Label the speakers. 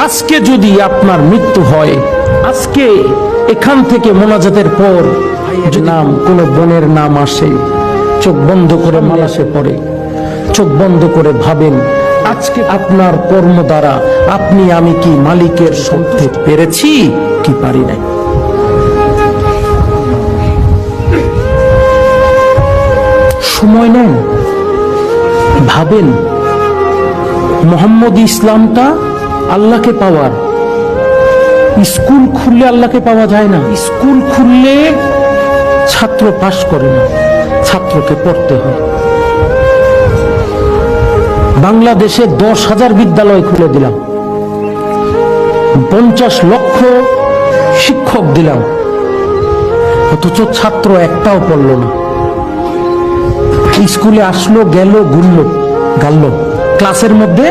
Speaker 1: আজকে যদি আপনার মৃত্যু হয়, আজকে এখান থেকে মোনাজাতের পর নাম কোন বোনের নাম আসে, চোখ বন্ধ করে মালাসে পড়ে, চোখ বন্ধ করে ভাবেন আজকে আপনার কর্ম দ্বারা আপনি আমি কি মালিকের সত্যে পেরেছি কি পারি নাই। সময় নেন, ভাবেন মোহাম্মদ ইসলামটা আল্লাহকে পাওয়ার। স্কুল খুললে আল্লাহকে পাওয়া যায় না, স্কুল খুললে ছাত্র পাশ করে না, ছাত্রকে পড়তে হয়। বাংলাদেশে 10,000 বিদ্যালয় খুলে দিলাম, 50 লক্ষ শিক্ষক দিলাম, অথচ ছাত্র একটাও পড়ল না। স্কুলে আসলো গেল ঘুরলো গাললো, ক্লাসের মধ্যে